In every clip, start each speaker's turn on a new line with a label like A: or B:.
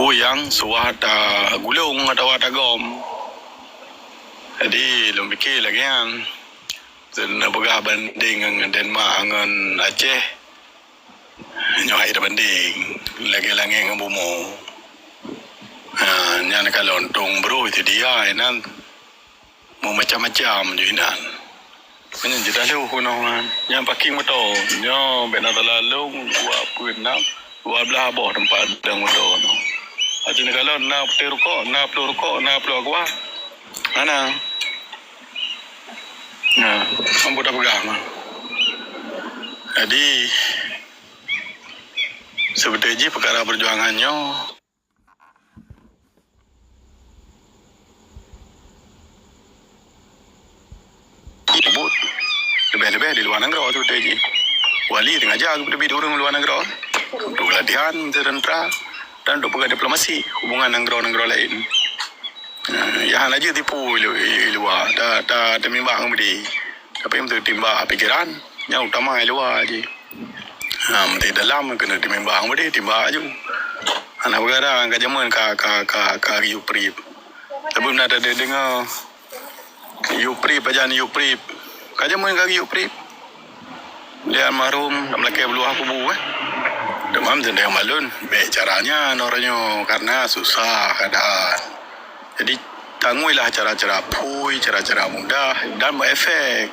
A: pupuyang suwata gulong atau atagom. Jadi lumpiki lagi kan. Dan boga banding dengan Denmark dengan Aceh. Nyohai dah banding lagi dengan bumo. Nyan kalau untung bro itu dia nan mau macam-macam je nan. Penyen je dah lu kunoan. Yang parking motor, nyo bena terlalu buat pun dua belah bawah tempat dang motor tu. Aje ni kalau nak perlu rokok, nak perlu aqua. Mana? Nah, ambo dah pegang. Jadi sebenarnya perkara perjuangannya sebut lebih-lebih di luar negara tu tadi. Wali tengah jaga lebih orang luar negara. Untuk latihan tentera dan untuk pegang diplomasi hubungan negara-negara lain. Yang aja tipu luar, dah demimbang beri. Tapi untuk timbang pikiran, yang utama luar aje. Di dalam kena dimimbang beri timbang aja. Anak perkara angkat zaman ka Yuprip. Sebelum ada dengar Yuprip aja ni Yuprip. Kajaman ka Yuprip. Dia almarhum nak melaki beluah kubu Demam dan yang malun. Baik caranya noranya karena susah keadaan. Jadi tangguilah cara-cara pui, cara-cara mudah dan berefek.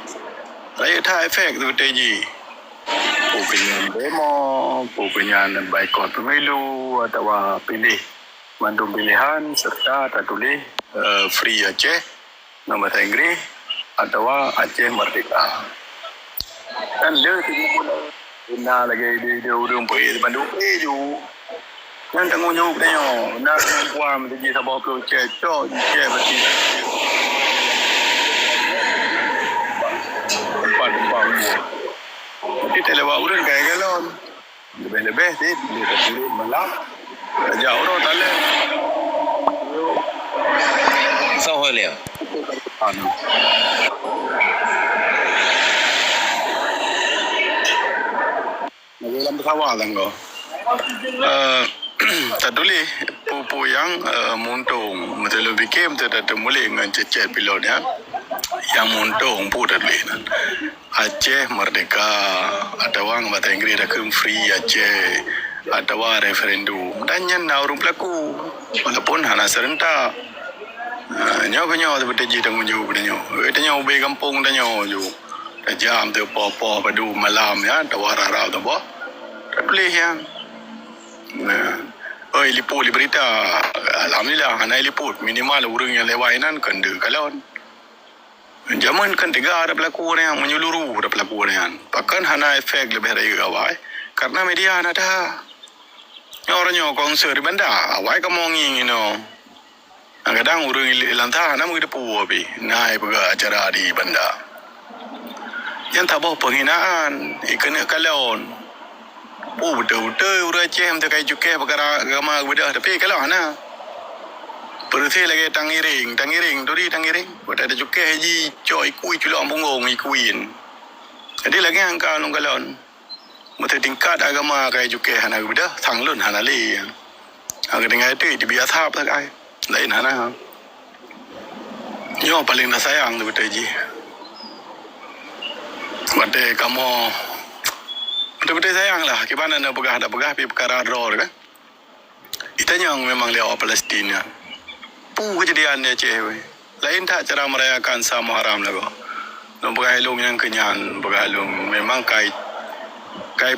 A: Raya tak efek tu teji. Pupinyan demo, pupinyan baikot pemilu atau pilih mandum pilihan serta tertulis free Aceh nama bahasa Inggeris atau Aceh Merdeka. Dan dia tidak lagi dia urung pergi Bandung ju. Yang tanggung jawab dia nak kuam jadi sabah ke cecok berarti tempat jadi terlewat urang kaya galon lebih-lebih dia tertulis malam jauh orang tak boleh
B: sao hơi liều
A: dalam pesawat kan kau tertulis pupuyang muntung betul fikir betul mulai dengan cecet pilotnya yang muntung pun tertulis Aceh Merdeka atau bahasa Inggeris dah free Aceh atau referendum dan yang orang pelaku walaupun hanya serentak nyawa seperti tanggung jawab dia tanya ubi kampung tanya ju jam tu popo padu malam ya tawarara tu boh terpilih yang liput berita alhamdulillah hana liput minimal orang yang lewainan kende kalon zaman kan tiga ada berlaku yang menyeluruh ada berlaku yang bahkan hana efek lebih dari awal karena media ada orangnya konser di bandar awal kamu ngin kadang orang lantah nama kita puapi naik pergi acara di bandar yang tak bawa penghinaan ikan kalon betul-betul orang Aceh macam kayu cukai perkara agama bedah tapi kalau mana pergi lagi tangiring buat ada cukai haji cok ikui culak punggung ikuin jadi lagi angka nung kalon macam tingkat agama kayu cukai hana bedah tanglun hana li agak dengan itu dibiasa apa kai lain hana yo paling dah sayang tu betul haji pada kamu betul-betul sayang lah gimana nak pegah pergi perkara draw kan itanya memang lewat Palestin kejadian dia Aceh lain tak cara merayakan sama haram lah kau nak pegah helung yang kenyan pegah helung memang kai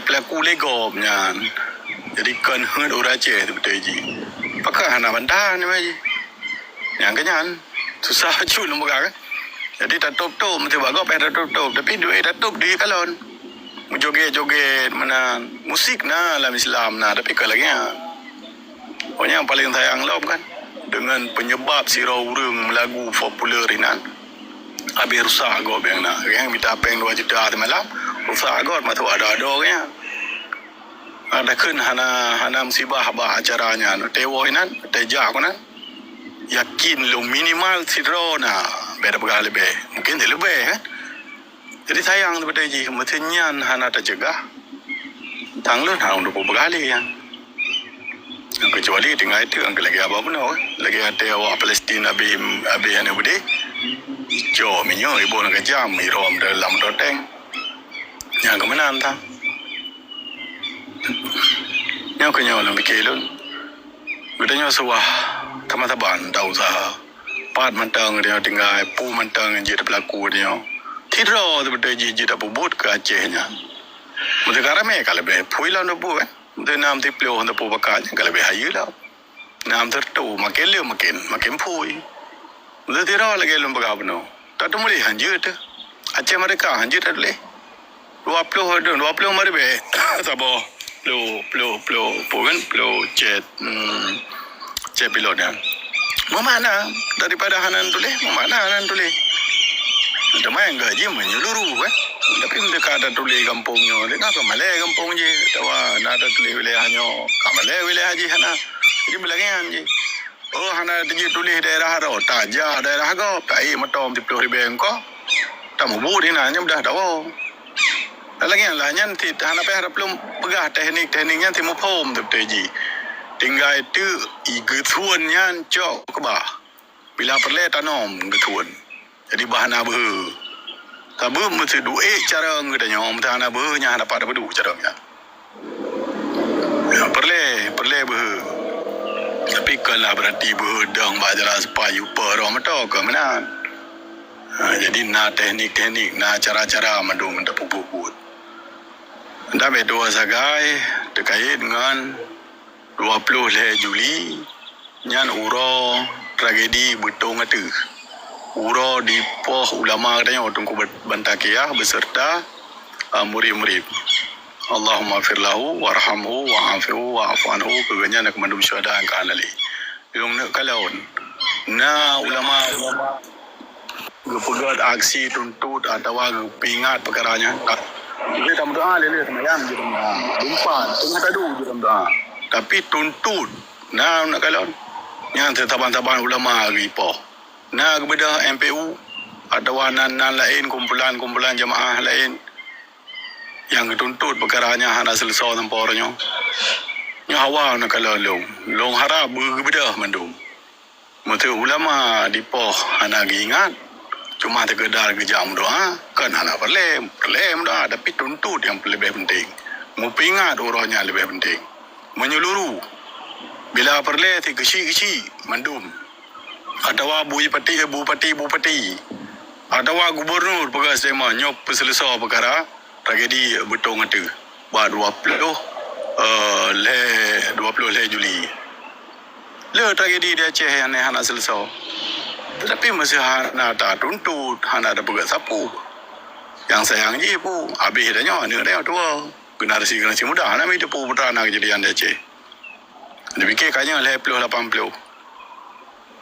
A: pelaku lego nyan jadi kan herd orang Aceh tu betul je pakai hana bandar ni maji yang kenyan susah cun nak pegah kan jadi tak top-top macam bagus tak top-top tapi duit tak top di kalon joget-joget mana musik nah dalam Islam nah tapi kalau lagi pokoknya yang paling sayang lah kan dengan penyebab sirau urang lagu popular ini habis rusak agak yang nak yang minta peng 2 juta di malam rusak agak matu ada kan ada kan hana musibah bah acaranya tewo ini tejak kan yakin lo minimal sirau nah beda berkali lebih mungkin lebih kan jadi sayang daripada ji mestinya hana tercegah tanglun hang untuk berkali yang Kecuali tinggal itu angkat lagi apa pun lagi ada awak Palestin habis ane bude jo minyo ibu nak jam irom dalam roteng yang kemana entah yang kenyo lang bikilon gudanya suah tamataban tau sah pat mantang dia tinggal pu mantang je pelaku dia tiro tu betul je dah bubut ke Acehnya mesti karame kalau be puilan tu bu dia nam ti pleo honda pu bakat kalau be hayu lah nam tertu makin pui dia tiro lagi lembaga beno tak tu mulai hanjut Aceh mereka hanjut tak boleh 20 mari be sabo plo puan plo jet pilot ya mana daripada hanan tule mana hanan tule ada main gaji menyeluruh tapi mereka ada tule kampungnya dia nak Malay kampung je tawa ada tule wilayahnya Malay wilayah je hana jadi belakang je oh hana dia tule daerah ro taja daerah go tai matom di 10,000 ko tak mau buat ini hanya dah tahu lagi yang lainnya tidak hana harap belum pegah tekniknya timu pom teji tinggal itu igetuannya cok kebah bila perle tanom getuan jadi bahan apa tabu mesti duit cara ngedanya mesti hana nya hana pada bedu caranya ya perle bah tapi kalau berarti bedang bajalah sepayu perom atau ke mana jadi na teknik na cara-cara mandu mendapuk dah berdua sagai terkait dengan 20 Juli nyan uro tragedi betung atu uro di poh ulama katanya tungku bantakiah beserta murid-murid Allahumma firlahu warhamhu wa'afihu wa'afuanhu keganya nak mandum syuhada yang kanali yung kalaun na ulama gepegat aksi tuntut atau pingat perkaranya dia tak berdoa lele semayang di rumah umpan tengah tadu di rumah tapi tuntut nak kalau yang taban-taban ulama ripo nak kepada MPU atau nan lain kumpulan jemaah lain yang dituntut perkaranya hana selesai tempornya nya hawa nak kalau long harap berbeda mandum mesti ulama dipo hana ingat cuma terkedar kejam doa kan anak perlem doa tapi tuntut yang lebih penting mu pingat orangnya lebih penting menyeluruh bila perle ti kecil mandum ada bupati ada gubernur pegas tema nyop selesai perkara tragedi betung itu ba 20 Juli le tragedi di Aceh yang hana selesai tapi masih hana tak tuntut hana ada pegat sapu yang sayang je pu habis dah nyo ni dah tua generasi muda hana mi tu pu putra nak kejadian dia Aceh dia fikir kanya 80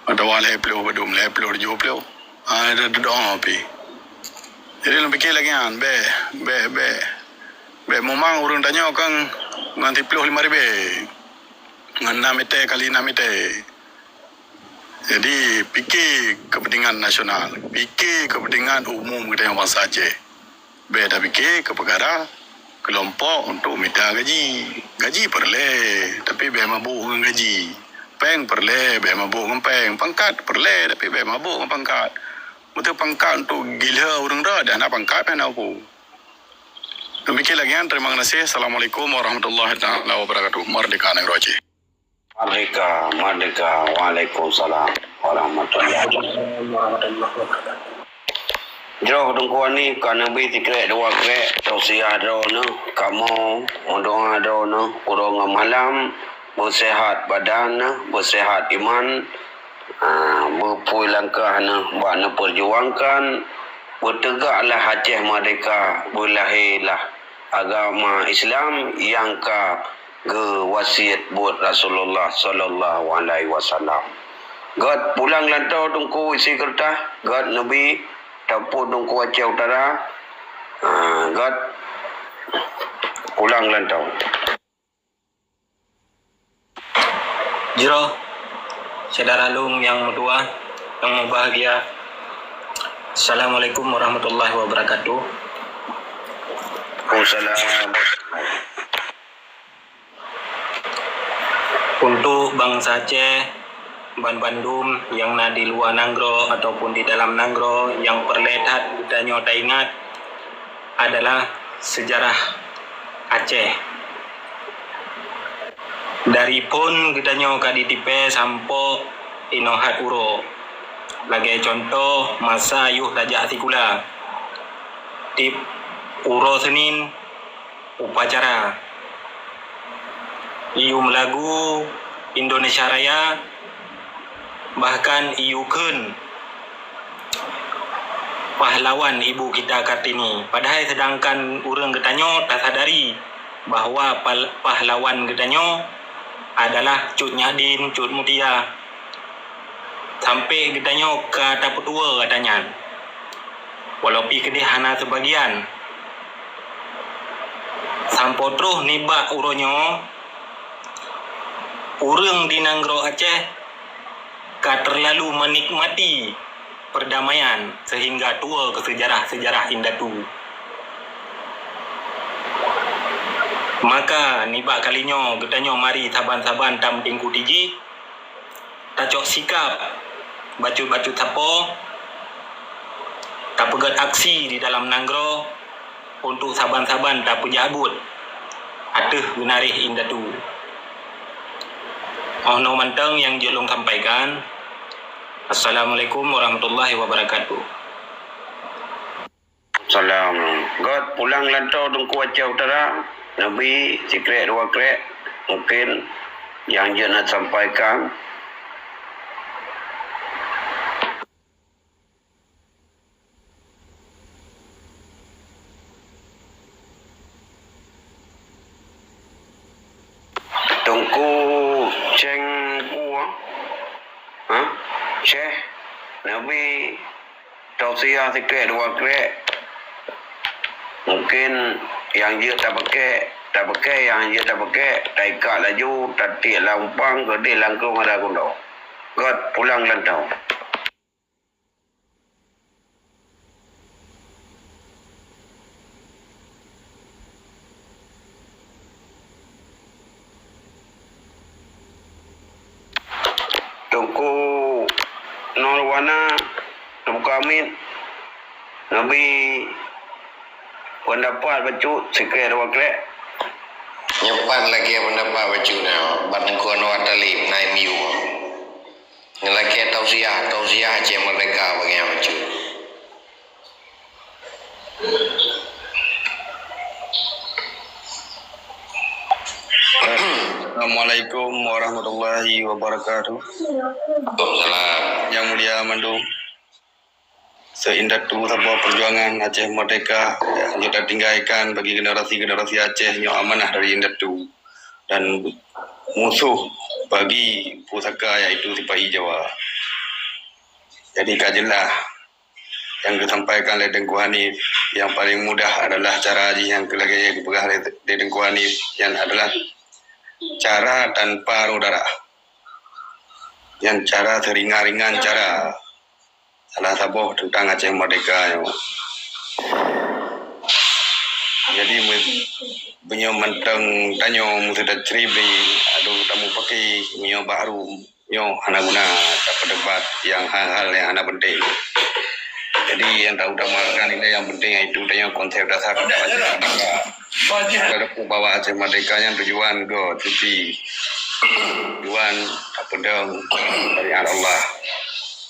A: atau 80 bedum 70 ada doa api jadi lu fikir lagi kan be memang urang tanya kan nganti 35 ribu ngan 6 meter kali 6 meter. Jadi fikir kepentingan nasional, fikir kepentingan umum kita yang bangsa Aceh. Beda fikir ke perkara kelompok untuk minta gaji perle, tapi be mabuk dengan gaji. Peng perle, be mabuk dengan peng. Pangkat perle, tapi be mabuk dengan pangkat. Betul pangkat untuk gila orang dah, dan pangkat pen aku. Demikian lagi, terima kasih. Assalamualaikum warahmatullahi wabarakatuh. Merdeka Negara Aceh.
C: Merdeka, Waalaikumsalam warahmatullahi wabarakatuh. Jauh tungkuan ni kana bi tikrek dua krek tausiah drone kamu mundoa drone urang malam bersehat badan bersehat iman berpui langkah bana perjuangkan bertegaklah Aceh merdeka berlahirlah agama Islam yang wasiat buat Rasulullah sallallahu alaihi wasallam. God pulang lantau tungku isi kertas, God Nabi tapur tungku Aceh Utara. God pulang lantau.
D: Jiro, saudara Lung yang tua, yang bahagia. Assalamualaikum warahmatullahi wabarakatuh.
C: Waalaikumsalam.
D: Untuk bangsa Aceh, Bandung yang di luar Nanggro ataupun di dalam Nanggro yang perlehat danyo tak ingat adalah sejarah Aceh. Dari pun gedanyo kaditipe sampo inohat uro. Lagi contoh masa yuh dajak sikula. Tip uro Senin upacara. Iu melagu Indonesia Raya, bahkan iukeun pahlawan ibu kita Kartini. Padahal sedangkan urang getanyo tak sadari bahwa pahlawan getanyo adalah Cut Nyadin, Cut Mutia. Sampai getanyo ke taputua katanya. Walaupun kedih hana sebagian. Sampo terus nibak uronyo urang di Nanggro Aceh terlalu menikmati perdamaian sehingga tua ke sejarah-sejarah indatu. Maka nibak kalinyo getanyo mari saban-saban tam tingku tiji tacok sikap baju-baju tapo tak pegat aksi di dalam Nanggro untuk saban-saban tak pejabut atuh genarih indatu. Mohon manteng yang jelung sampaikan. Assalamualaikum warahmatullahi wabarakatuh.
C: Salam. God pulang lantau dengku Aceh Utara. Nabi sikret dua krek. Mungkin yang dia nak sampaikan. Tungku ceng kuah. Syekh Nabi tausiah sikit dua krek. Mungkin yang dia tak pakai yang dia tak pakai tak ikat laju tatik lampang gede langkung ada kuno. God pulang lantau. Tungku Norwana Tungku Amin Nabi pendapat bacu sikit dua krek.
B: Nyepan lagi pendapat baju na batengkuan watalip naik miu. Ngelaki tausiah Aceh Merdeka bagi baju.
A: Assalamualaikum warahmatullahi wabarakatuh.
B: Waalaikumsalam.
A: Yang mulia Mandung, seindatu sebuah perjuangan Aceh Merdeka yang kita tinggalkan bagi generasi-generasi Aceh yang amanah dari indatu dan musuh bagi pusaka iaitu Sipahi Jawa. Jadi kajilah yang disampaikan oleh Tengku Hanif, yang paling mudah adalah cara haji yang kelagi dipegang oleh Tengku Hanif yang adalah cara tanpa udara, yang cara seringan-ringan cara salah satu tentang Aceh Merdeka. Jadi punya menteng tanyo musudah ceribri aduh tamu pakai nyo baru nyo hana guna tak berdebat yang hal-hal yang hana penting. Jadi yang tahu utamakan ini yang penting itu tanyo konsep dasar Aceh Merdeka. Kalau bawa Aceh Merdeka yang tujuan go cuci tujuan pedang dari Allah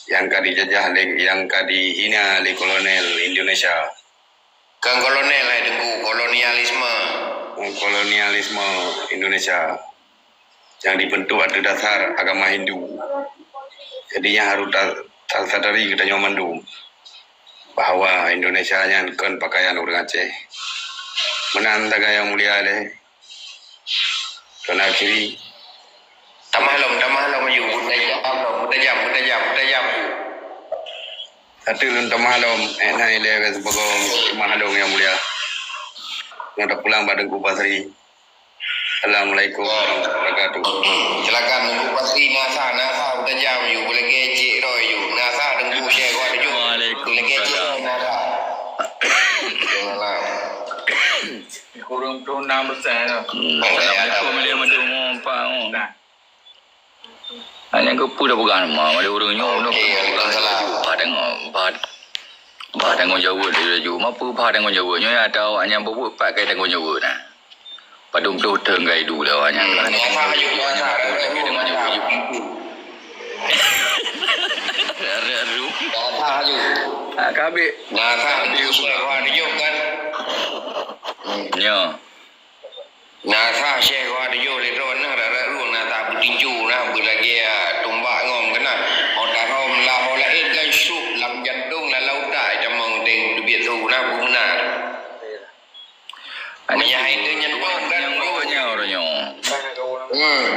A: yang kadi jajah yang kadi hina oleh kolonel Indonesia.
B: Kang kolonel dengku
A: kolonialisme Indonesia yang dibentuk atas dasar agama Hindu. Jadi yang harus sadari kita nyomandu bahwa Indonesia yang kan pakaian orang Aceh. Menandaga yang mulia le. Dan akhiri
B: Tamalom you mutajam.
A: satu lunta malam enak ile sebagai mahalong yang mulia. Yang pulang badengku Basri. Assalamualaikum warahmatullahi wabarakatuh.
B: Silakan nunggu pasti nasa mutajam you boleh kecik roy you nasa dengku share kau ada you boleh kecik nasa.
E: Kurang tu 6%. Assalamualaikum warahmatullahi wabarakatuh. Hanya kepu dah pegang mah, ada orang nyo, bah tanggung jawab dia ju, mampu bah tanggung jawab nyo ada awaknya buat pakai tanggung jawab nah. Padum tu tenggai dulu awaknya. Kabik.
B: Nah, kan dia sudah dia kan.
E: Nyo.
B: Nah, saya share kau ada jual itu nak ada ruang nak tak bertinju nak berlagi tumbak ngom kena. Orang ngom lah orang kan sup lam jantung lah laut tak jamang deng duit tu nak benar. Menyahai itu nyentung kan
E: Banyak orangnya.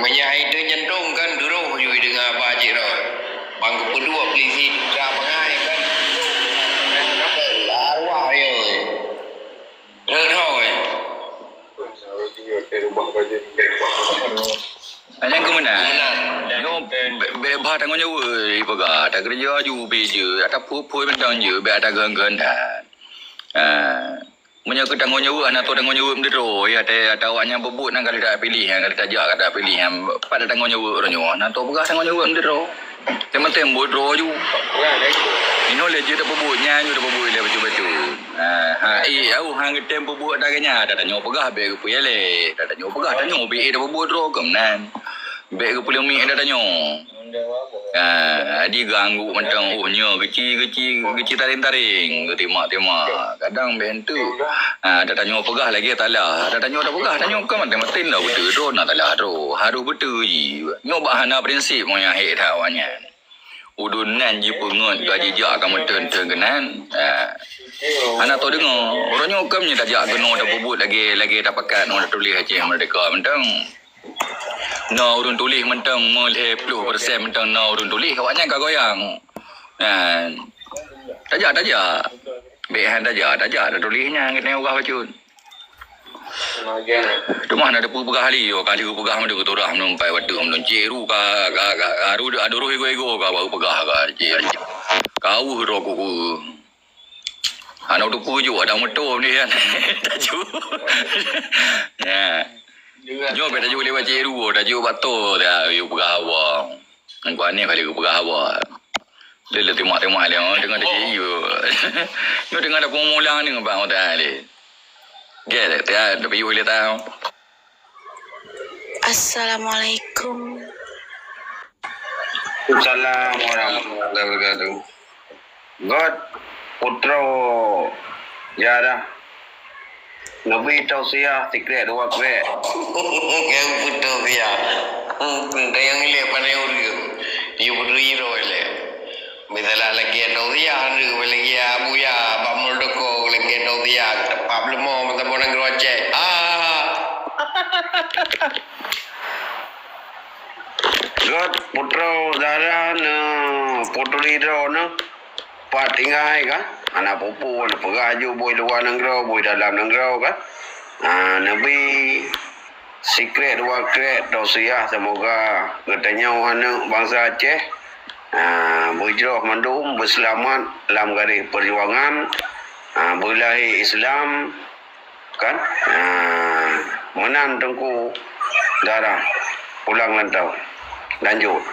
B: Menyahai itu nyentung kan dulu you dengan bajik dah. Bangku kedua pelisi dah pengai kan. Arwah dia. Redho
E: Hanya ke mana? Yo bah tanggung jawab pegang. Tak kerja ju beje. Ada pupui mentang je. Be ada gan-gan dah. Punya tanggung jawab anak tu tanggung jawab mendero. Ya ada awaknya bebut nak kalau tak pilih, kalau tak jak tak pilih. Pada tanggung jawab orangnya. Anak tu pegang tanggung jawab mendero. Teman-teman bodoh ju. Ini oleh je dah bebutnya, ju dah bebut dia baca-baca. Aku hang tempo buat dah kenya, dah tanya pegah be ke puyale. Dah tanya pegah tanya be dah bebut ro kemnan. Be ke pulau mi dah tanya. Dia ganggu macam nya kecil taring-taring, timak-timak. Kadang bentu. Dah tanya pegah lagi tak lah. Dah tanya dah pegah, tanya ke mati-mati dah betul ro nak tak lah ro. Haru betul ji. Nyoba hana prinsip moya hek dah awaknya. Udunan je pengut gaji jak kamu turn kenan. Anak tu dengar orangnya hukumnya dah jak kena dah bubut lagi dah pakat orang tulis aja mereka mentang. No urun tulis mentang meleh 10% mentang no urun tulis awaknya kau goyang. Tak jak. Behan tak jak dah tulisnya kena urah bacun. Rumah ada pegah hari kali pegah mana ke torah menumpai waktu menceru ka aduh ego ka baru pegah ka kau roku anak tu puju ada motor ni kan taju ya jo beta ju lewat ceru taju bato dah you pegah awak angkau ni kali pegah awak dia tengok-tengok dia dengan dia yo dengan ada pemulang ni ngabang dah ni Gede, tiada tapi boleh tahu.
F: Assalamualaikum.
C: Assalamualaikum warahmatullahi wabarakatuh. God putra Yara Nabi tausiah tikret dua kwe.
B: yang putu dia. Yang ile pandai uri. You beri ro ile. Misalnya lagi dia hari lagi abu ya bamul doko lagi dia problem mo mata bona groce.
C: God putra Yara na putri ro na patingai ka anak pupu na pagaju boy luar negara boy dalam negara kan. Nabi secret dua kret tausiah semoga katanya wana bangsa Aceh berhijrah mandum berselamat dalam garis perjuangan berlahir Islam kan menang Tengku Darah pulang lantau lanjut